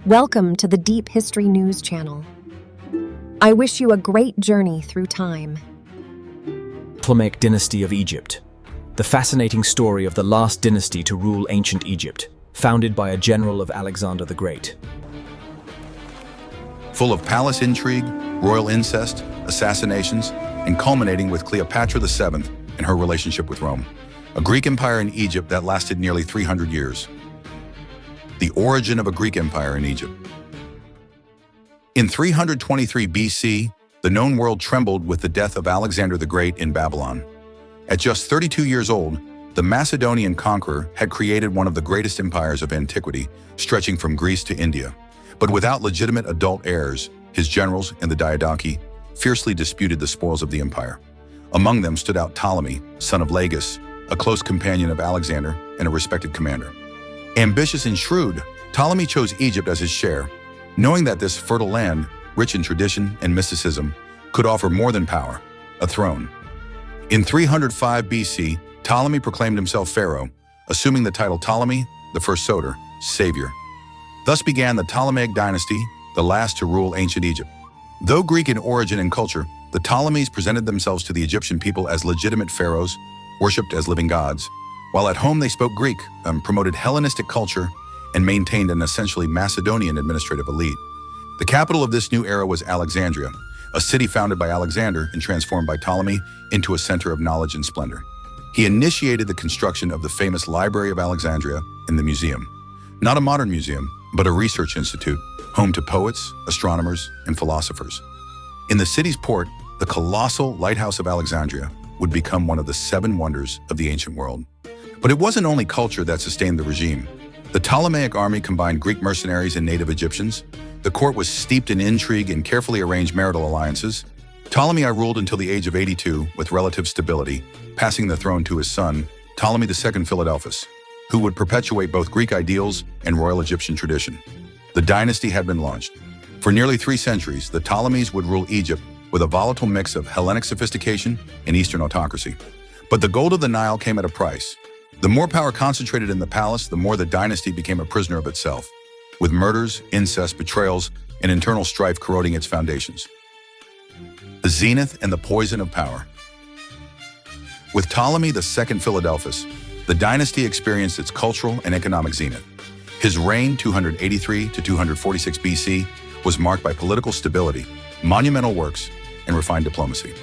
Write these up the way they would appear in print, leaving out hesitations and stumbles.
Welcome to the Deep History News channel. I wish you a great journey through time. Ptolemaic Dynasty of Egypt. The fascinating story of the last dynasty to rule ancient Egypt, founded by a general of Alexander the Great. Full of palace intrigue, royal incest, assassinations, and culminating with Cleopatra VII and her relationship with Rome. A Greek empire in Egypt that lasted nearly 300 years. The origin of a Greek empire in Egypt. In 323 BC, the known world trembled with the death of Alexander the Great in Babylon. At just 32 years old, the Macedonian conqueror had created one of the greatest empires of antiquity, stretching from Greece to India. But without legitimate adult heirs, his generals and the Diadochi fiercely disputed the spoils of the empire. Among them stood out Ptolemy, son of Lagus, a close companion of Alexander and a respected commander. Ambitious and shrewd, Ptolemy chose Egypt as his share, knowing that this fertile land, rich in tradition and mysticism, could offer more than power, a throne. In 305 BC, Ptolemy proclaimed himself pharaoh, assuming the title Ptolemy I Soter, savior. Thus began the Ptolemaic Dynasty, the last to rule ancient Egypt. Though Greek in origin and culture, the Ptolemies presented themselves to the Egyptian people as legitimate pharaohs, worshipped as living gods. While at home they spoke Greek, promoted Hellenistic culture, and maintained an essentially Macedonian administrative elite. The capital of this new era was Alexandria, a city founded by Alexander and transformed by Ptolemy into a center of knowledge and splendor. He initiated the construction of the famous Library of Alexandria and the museum. Not a modern museum, but a research institute, home to poets, astronomers, and philosophers. In the city's port, the colossal Lighthouse of Alexandria would become one of the 7 wonders of the ancient world. But it wasn't only culture that sustained the regime. The Ptolemaic army combined Greek mercenaries and native Egyptians. The court was steeped in intrigue and carefully arranged marital alliances. Ptolemy I ruled until the age of 82 with relative stability, passing the throne to his son, Ptolemy II Philadelphus, who would perpetuate both Greek ideals and royal Egyptian tradition. The dynasty had been launched. For nearly 3 centuries, the Ptolemies would rule Egypt with a volatile mix of Hellenic sophistication and Eastern autocracy. But the gold of the Nile came at a price. The more power concentrated in the palace, the more the dynasty became a prisoner of itself, with murders, incest, betrayals, and internal strife corroding its foundations. The zenith and the poison of power. With Ptolemy II Philadelphus, the dynasty experienced its cultural and economic zenith. His reign, 283 to 246 BC, was marked by political stability, monumental works, and refined diplomacy.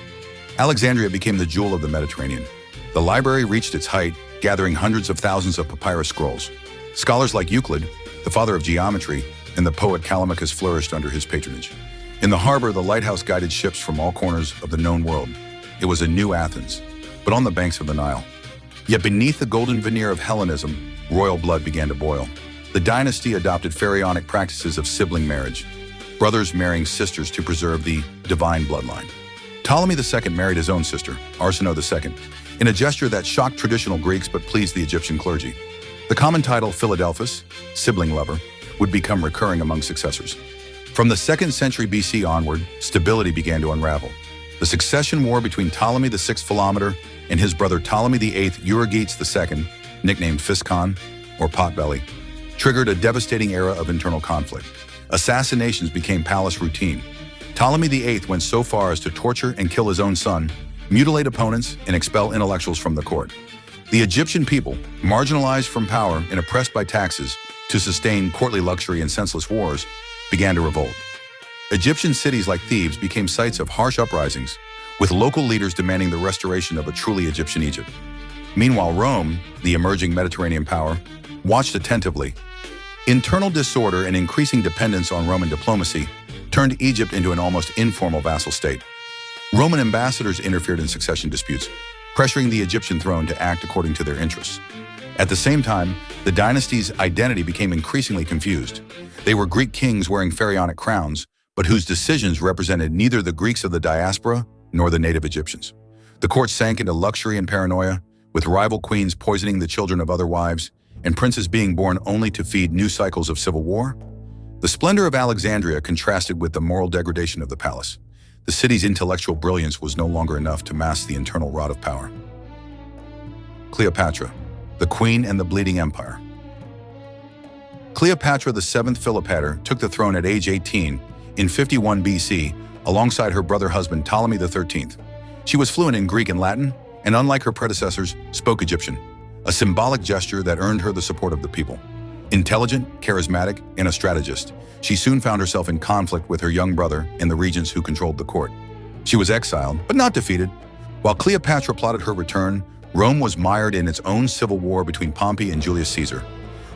Alexandria became the jewel of the Mediterranean. The library reached its height, gathering hundreds of thousands of papyrus scrolls. Scholars like Euclid, the father of geometry, and the poet Callimachus flourished under his patronage. In the harbor, the lighthouse guided ships from all corners of the known world. It was a new Athens, but on the banks of the Nile. Yet beneath the golden veneer of Hellenism, royal blood began to boil. The dynasty adopted pharaonic practices of sibling marriage, brothers marrying sisters to preserve the divine bloodline. Ptolemy II married his own sister, Arsinoe II, in a gesture that shocked traditional Greeks but pleased the Egyptian clergy. The common title Philadelphus, sibling lover, would become recurring among successors. From the 2nd century BC onward, stability began to unravel. The succession war between Ptolemy VI Philometor and his brother Ptolemy VIII Euergetes II, nicknamed Physcon, or Potbelly, triggered a devastating era of internal conflict. Assassinations became palace routine. Ptolemy VIII went so far as to torture and kill his own son, mutilate opponents, and expel intellectuals from the court. The Egyptian people, marginalized from power and oppressed by taxes to sustain courtly luxury and senseless wars, began to revolt. Egyptian cities like Thebes became sites of harsh uprisings, with local leaders demanding the restoration of a truly Egyptian Egypt. Meanwhile, Rome, the emerging Mediterranean power, watched attentively. Internal disorder and increasing dependence on Roman diplomacy turned Egypt into an almost informal vassal state. Roman ambassadors interfered in succession disputes, pressuring the Egyptian throne to act according to their interests. At the same time, the dynasty's identity became increasingly confused. They were Greek kings wearing pharaonic crowns, but whose decisions represented neither the Greeks of the diaspora nor the native Egyptians. The court sank into luxury and paranoia, with rival queens poisoning the children of other wives and princes being born only to feed new cycles of civil war. The splendor of Alexandria contrasted with the moral degradation of the palace. The city's intellectual brilliance was no longer enough to mask the internal rot of power. Cleopatra, the Queen and the Bleeding Empire. Cleopatra VII Philopator took the throne at age 18 in 51 BC alongside her brother husband Ptolemy XIII. She was fluent in Greek and Latin, and unlike her predecessors, spoke Egyptian, a symbolic gesture that earned her the support of the people. Intelligent, charismatic, and a strategist, she soon found herself in conflict with her young brother and the regents who controlled the court. She was exiled, but not defeated. While Cleopatra plotted her return, Rome was mired in its own civil war between Pompey and Julius Caesar.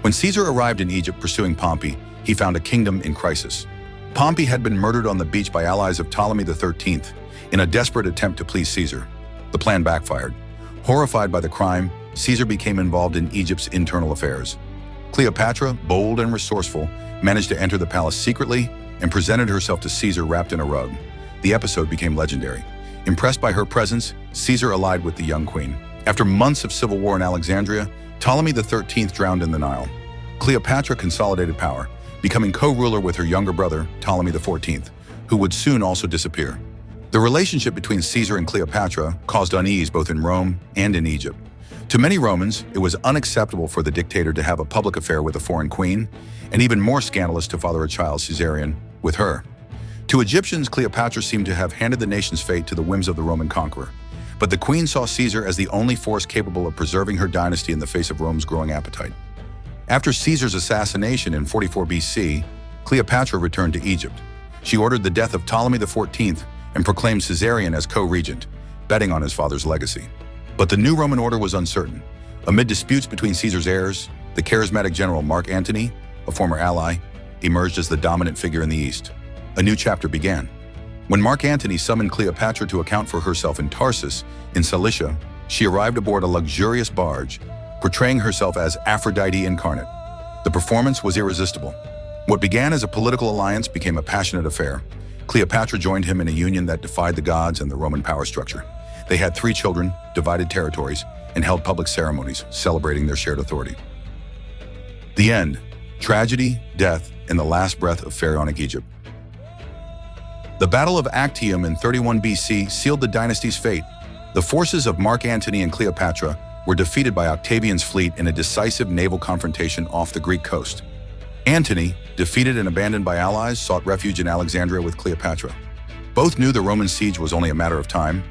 When Caesar arrived in Egypt pursuing Pompey, he found a kingdom in crisis. Pompey had been murdered on the beach by allies of Ptolemy XIII in a desperate attempt to please Caesar. The plan backfired. Horrified by the crime, Caesar became involved in Egypt's internal affairs. Cleopatra, bold and resourceful, managed to enter the palace secretly and presented herself to Caesar wrapped in a rug. The episode became legendary. Impressed by her presence, Caesar allied with the young queen. After months of civil war in Alexandria, Ptolemy XIII drowned in the Nile. Cleopatra consolidated power, becoming co-ruler with her younger brother, Ptolemy XIV, who would soon also disappear. The relationship between Caesar and Cleopatra caused unease both in Rome and in Egypt. To many Romans, it was unacceptable for the dictator to have a public affair with a foreign queen, and even more scandalous to father a child, Caesarion, with her. To Egyptians, Cleopatra seemed to have handed the nation's fate to the whims of the Roman conqueror. But the queen saw Caesar as the only force capable of preserving her dynasty in the face of Rome's growing appetite. After Caesar's assassination in 44 BC, Cleopatra returned to Egypt. She ordered the death of Ptolemy XIV and proclaimed Caesarion as co-regent, betting on his father's legacy. But the new Roman order was uncertain. Amid disputes between Caesar's heirs, the charismatic general Mark Antony, a former ally, emerged as the dominant figure in the East. A new chapter began. When Mark Antony summoned Cleopatra to account for herself in Tarsus, in Cilicia, she arrived aboard a luxurious barge, portraying herself as Aphrodite incarnate. The performance was irresistible. What began as a political alliance became a passionate affair. Cleopatra joined him in a union that defied the gods and the Roman power structure. They had 3 children, divided territories, and held public ceremonies celebrating their shared authority. The end. Tragedy, death, and the last breath of pharaonic Egypt. The Battle of Actium in 31 BC sealed the dynasty's fate. The forces of Mark Antony and Cleopatra were defeated by Octavian's fleet in a decisive naval confrontation off the Greek coast. Antony, defeated and abandoned by allies, sought refuge in Alexandria with Cleopatra. Both knew the Roman siege was only a matter of time.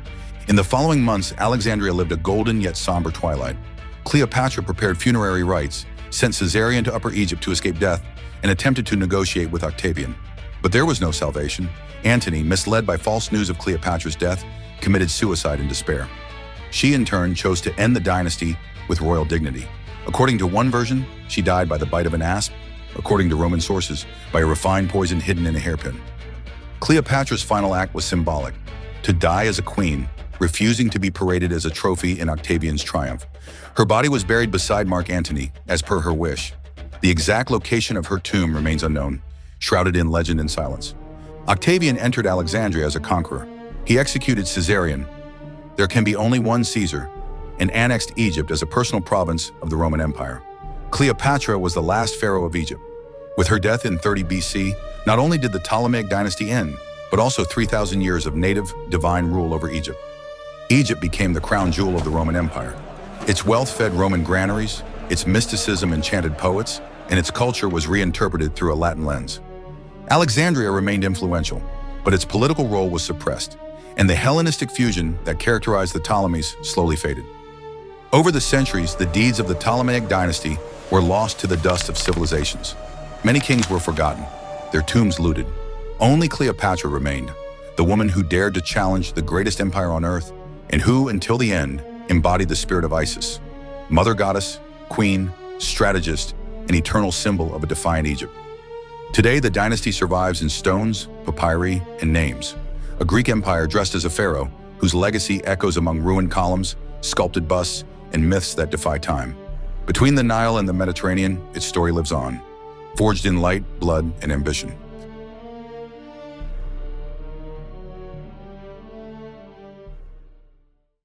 In the following months, Alexandria lived a golden yet somber twilight. Cleopatra prepared funerary rites, sent Caesarion to Upper Egypt to escape death, and attempted to negotiate with Octavian. But there was no salvation. Antony, misled by false news of Cleopatra's death, committed suicide in despair. She, in turn, chose to end the dynasty with royal dignity. According to one version, she died by the bite of an asp. According to Roman sources, by a refined poison hidden in a hairpin. Cleopatra's final act was symbolic: to die as a queen, refusing to be paraded as a trophy in Octavian's triumph. Her body was buried beside Mark Antony, as per her wish. The exact location of her tomb remains unknown, shrouded in legend and silence. Octavian entered Alexandria as a conqueror. He executed Caesarion. There can be only one Caesar, and annexed Egypt as a personal province of the Roman Empire. Cleopatra was the last pharaoh of Egypt. With her death in 30 BC, not only did the Ptolemaic Dynasty end, but also 3,000 years of native, divine rule over Egypt. Egypt became the crown jewel of the Roman Empire. Its wealth fed Roman granaries, its mysticism enchanted poets, and its culture was reinterpreted through a Latin lens. Alexandria remained influential, but its political role was suppressed, and the Hellenistic fusion that characterized the Ptolemies slowly faded. Over the centuries, the deeds of the Ptolemaic dynasty were lost to the dust of civilizations. Many kings were forgotten, their tombs looted. Only Cleopatra remained, the woman who dared to challenge the greatest empire on earth, and who, until the end, embodied the spirit of Isis, mother goddess, queen, strategist, an eternal symbol of a defiant Egypt. Today, the dynasty survives in stones, papyri, and names. A Greek empire dressed as a pharaoh, whose legacy echoes among ruined columns, sculpted busts, and myths that defy time. Between the Nile and the Mediterranean, its story lives on, forged in light, blood, and ambition.